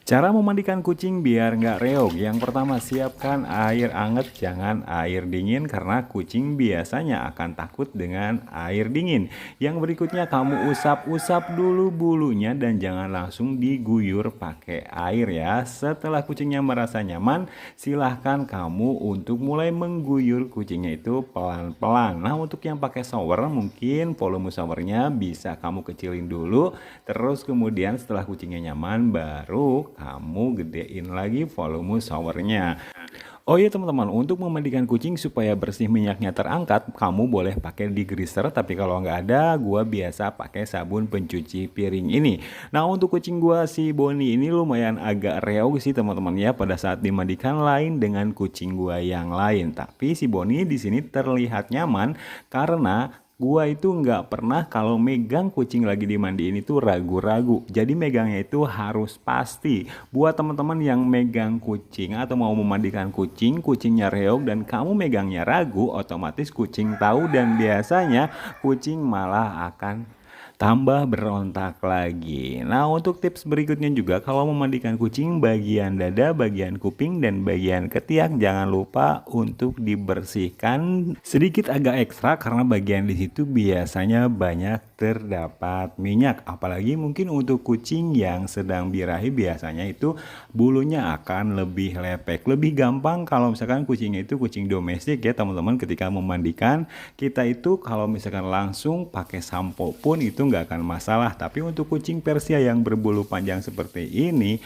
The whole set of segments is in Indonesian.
Cara memandikan kucing biar nggak reog. Yang pertama, siapkan air hangat, jangan air dingin karena kucing biasanya akan takut dengan air dingin. Yang berikutnya, kamu usap-usap dulu bulunya dan jangan langsung diguyur pakai air ya. Setelah kucingnya merasa nyaman, silahkan kamu untuk mulai mengguyur kucingnya itu pelan-pelan. Nah, untuk yang pakai shower, mungkin volume showernya bisa kamu kecilin dulu. Terus kemudian setelah kucingnya nyaman, baru kamu gedein lagi volume showernya. Oh iya teman-teman, untuk memandikan kucing supaya bersih minyaknya terangkat, kamu boleh pakai degreaser, tapi kalau nggak ada, gua biasa pakai sabun pencuci piring ini. Nah, untuk kucing gua si Boni ini lumayan agak reog sih teman-teman ya pada saat dimandikan, lain dengan kucing gua yang lain. Tapi si Boni di sini terlihat nyaman karena gua itu nggak pernah kalau megang kucing lagi dimandiin itu ragu-ragu. Jadi megangnya itu harus pasti. Buat teman-teman yang megang kucing atau mau memandikan kucing, kucingnya reog dan kamu megangnya ragu, otomatis kucing tahu dan biasanya kucing malah akan tambah berontak lagi. Nah, untuk tips berikutnya juga, kalau memandikan kucing, bagian dada, bagian kuping, dan bagian ketiak jangan lupa untuk dibersihkan sedikit agak ekstra karena bagian di situ biasanya banyak terdapat minyak. Apalagi mungkin untuk kucing yang sedang birahi, biasanya itu bulunya akan lebih lepek. Lebih gampang kalau misalkan kucingnya itu kucing domestik ya teman-teman, ketika memandikan kita itu kalau misalkan langsung pakai sampo pun itu nggak akan masalah. Tapi untuk kucing Persia yang berbulu panjang seperti ini,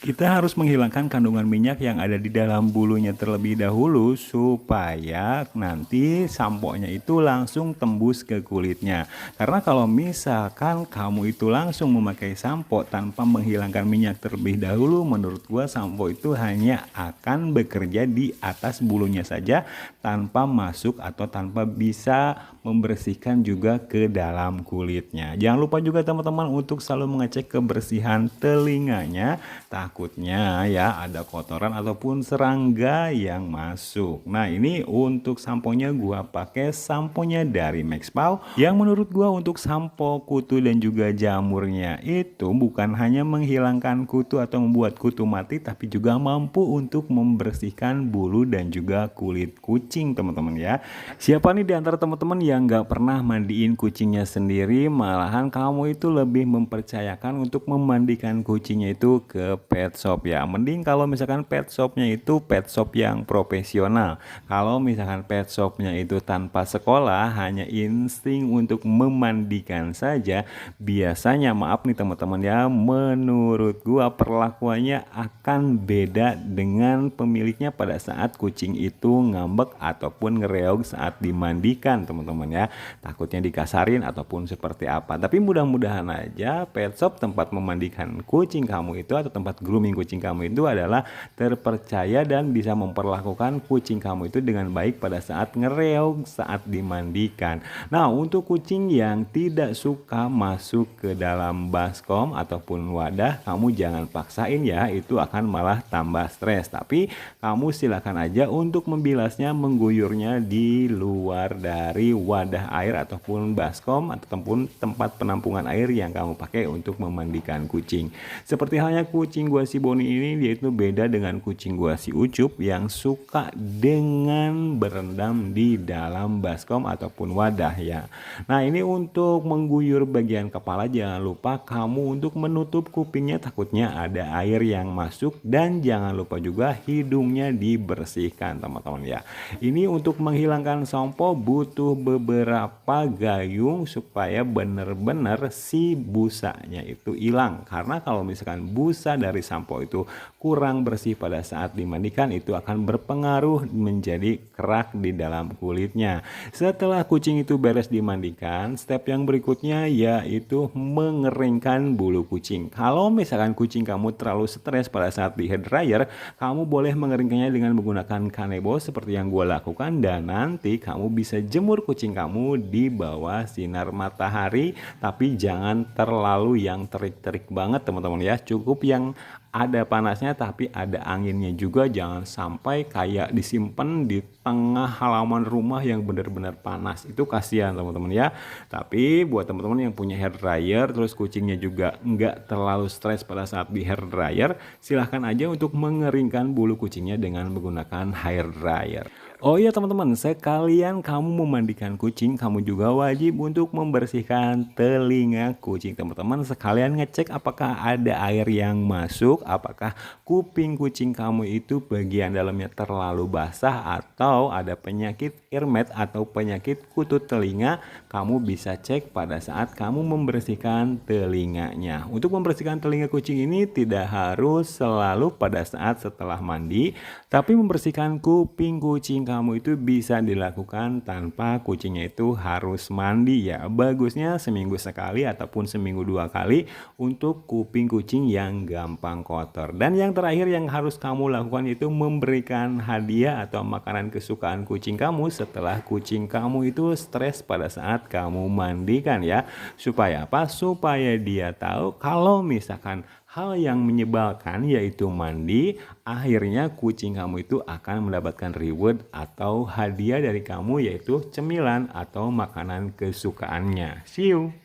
kita harus menghilangkan kandungan minyak yang ada di dalam bulunya terlebih dahulu supaya nanti samponya itu langsung tembus ke kulitnya. Karena kalau misalkan kamu itu langsung memakai sampo tanpa menghilangkan minyak terlebih dahulu, menurut gua sampo itu hanya akan bekerja di atas bulunya saja tanpa masuk atau tanpa bisa membersihkan juga ke dalam kulitnya. Jangan lupa juga teman-teman untuk selalu mengecek kebersihan telinganya. Takutnya ya ada kotoran ataupun serangga yang masuk. Nah, ini untuk samponya gua pakai samponya dari Maxpau yang menurut gua untuk sampo kutu dan juga jamurnya itu bukan hanya menghilangkan kutu atau membuat kutu mati, tapi juga mampu untuk membersihkan bulu dan juga kulit kucing teman-teman ya. Siapa nih di antara teman-teman yang nggak pernah mandiin kucingnya sendiri, malahan kamu itu lebih mempercayakan untuk memandikan kucingnya itu ke pet shop ya. Mending kalau misalkan pet shopnya itu pet shop yang profesional. Kalau misalkan pet shopnya itu tanpa sekolah, hanya insting untuk memandikan saja, biasanya maaf nih teman-teman ya, menurut gua perlakuannya akan beda dengan pemiliknya pada saat kucing itu ngambek ataupun ngereog saat dimandikan teman-teman ya. Takutnya dikasarin ataupun seperti apa. Tapi mudah-mudahan aja pet shop tempat memandikan kucing kamu itu atau tempat grooming kucing kamu itu adalah terpercaya dan bisa memperlakukan kucing kamu itu dengan baik pada saat ngereog saat dimandikan. Nah, untuk kucing yang tidak suka masuk ke dalam baskom ataupun wadah, kamu jangan paksain ya, itu akan malah tambah stres. Tapi kamu silakan aja untuk membilasnya, mengguyurnya di luar dari wadah air ataupun baskom ataupun tempat penampungan air yang kamu pakai untuk memandikan kucing. Seperti halnya kucing gua si Boni ini, dia itu beda dengan kucing gua si Ucup yang suka dengan berendam di dalam baskom ataupun wadah ya. Nah, ini untuk mengguyur bagian kepala, jangan lupa kamu untuk menutup kupingnya, takutnya ada air yang masuk, dan jangan lupa juga hidungnya dibersihkan teman-teman ya. Ini untuk menghilangkan sampo butuh beberapa gayung supaya benar-benar si busanya itu hilang. Karena kalau misalkan busa dari sampo itu kurang bersih pada saat dimandikan, itu akan berpengaruh menjadi kerak di dalam kulitnya. Setelah kucing itu beres dimandikan, step yang berikutnya yaitu mengeringkan bulu kucing. Kalau misalkan kucing kamu terlalu stres pada saat di hair dryer, kamu boleh mengeringkannya dengan menggunakan kanebo seperti yang gue lakukan, dan nanti kamu bisa jemur kucing kamu di bawah sinar matahari, tapi jangan terlalu yang terik-terik banget teman-teman ya, cukup yang ada panasnya tapi ada anginnya juga, jangan sampai kayak disimpan di tengah halaman rumah yang benar-benar panas, itu kasihan teman-teman ya. Tapi buat teman-teman yang punya hair dryer terus kucingnya juga nggak terlalu stres pada saat di hair dryer, silahkan aja untuk mengeringkan bulu kucingnya dengan menggunakan hair dryer. Oh iya teman-teman, sekalian kamu memandikan kucing, kamu juga wajib untuk membersihkan telinga kucing teman-teman. Sekalian ngecek apakah ada air yang masuk, apakah kuping kucing kamu itu bagian dalamnya terlalu basah atau ada penyakit earmet atau penyakit kutut telinga. Kamu bisa cek pada saat kamu membersihkan telinganya. Untuk membersihkan telinga kucing ini tidak harus selalu pada saat setelah mandi, tapi membersihkan kuping kucing kamu itu bisa dilakukan tanpa kucingnya itu harus mandi ya. Bagusnya seminggu sekali ataupun seminggu 2 kali untuk kuping kucing yang gampang kotor. Dan yang terakhir yang harus kamu lakukan itu memberikan hadiah atau makanan kesukaan kucing kamu setelah kucing kamu itu stres pada saat kamu mandikan ya. Supaya apa? Supaya dia tahu kalau misalkan hal yang menyebalkan yaitu mandi, akhirnya kucing kamu itu akan mendapatkan reward atau hadiah dari kamu yaitu cemilan atau makanan kesukaannya. See you!